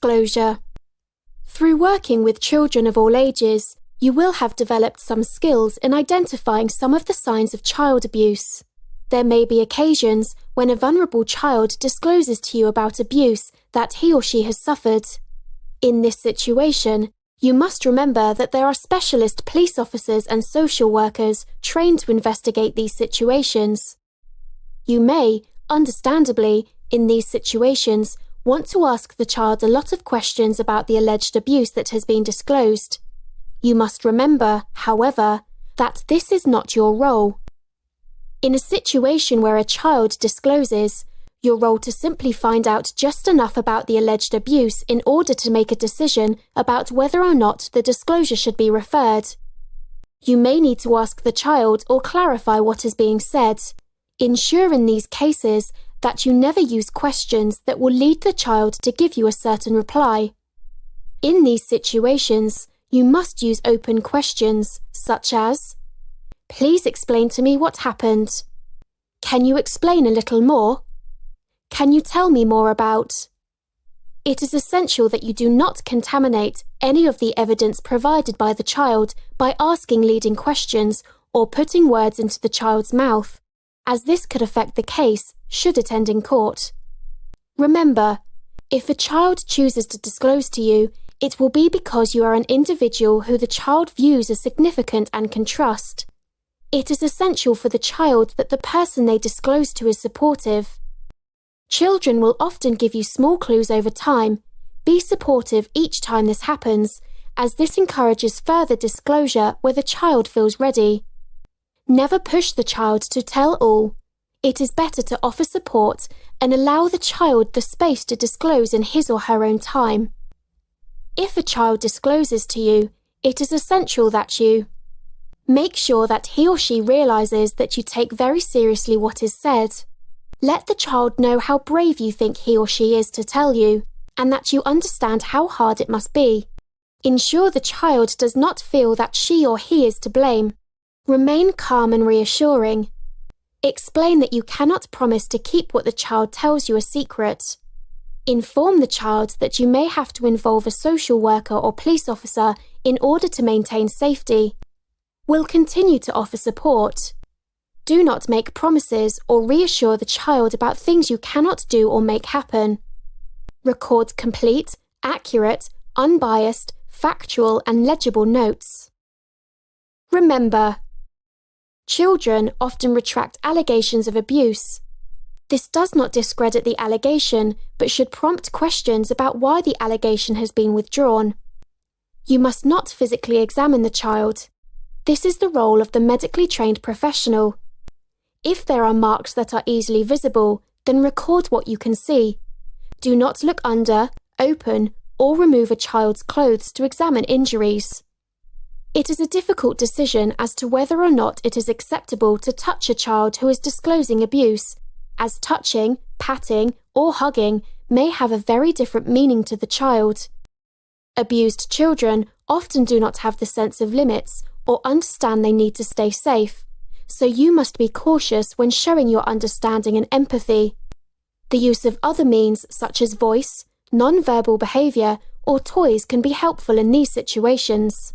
Disclosure. Through working with children of all ages, you will have developed some skills in identifying some of the signs of child abuse. There may be occasions when a vulnerable child discloses to you about abuse that he or she has suffered. In this situation, you must remember that there are specialist police officers and social workers trained to investigate these situations. You may, understandably, in these situations, want to ask the child a lot of questions about the alleged abuse that has been disclosed. You must remember, however, that this is not your role. In a situation where a child discloses, your role to simply find out just enough about the alleged abuse in order to make a decision about whether or not the disclosure should be referred. You may need to ask the child or clarify what is being said. Ensure in these cases that you never use questions that will lead the child to give you a certain reply. In these situations, you must use open questions, such as, "Please explain to me what happened. Can you explain a little more? Can you tell me more about?" It is essential that you do not contaminate any of the evidence provided by the child by asking leading questions or putting words into the child's mouth, as this could affect the case should it end in court. Remember, if a child chooses to disclose to you, it will be because you are an individual who the child views as significant and can trust. It is essential for the child that the person they disclose to is supportive. Children will often give you small clues over time. Be supportive each time this happens, as this encourages further disclosure where the child feels ready. Never push the child to tell all. It is better to offer support and allow the child the space to disclose in his or her own time. If a child discloses to you, it is essential that you make sure that he or she realizes that you take very seriously what is said. Let the child know how brave you think he or she is to tell you, and that you understand how hard it must be. Ensure the child does not feel that she or he is to blame. Remain calm and reassuring. Explain that you cannot promise to keep what the child tells you a secret. Inform the child that you may have to involve a social worker or police officer in order to maintain safety. We'll continue to offer support. Do not make promises or reassure the child about things you cannot do or make happen. Record complete, accurate, unbiased, factual and legible notes. Remember, children often retract allegations of abuse. This does not discredit the allegation, but should prompt questions about why the allegation has been withdrawn. You must not physically examine the child. This is the role of the medically trained professional. If there are marks that are easily visible, then record what you can see. Do not look under, open, or remove a child's clothes to examine injuries. It is a difficult decision as to whether or not it is acceptable to touch a child who is disclosing abuse, as touching, patting, or hugging may have a very different meaning to the child. Abused children often do not have the sense of limits or understand they need to stay safe, so you must be cautious when showing your understanding and empathy. The use of other means such as voice, non-verbal behavior, or toys can be helpful in these situations.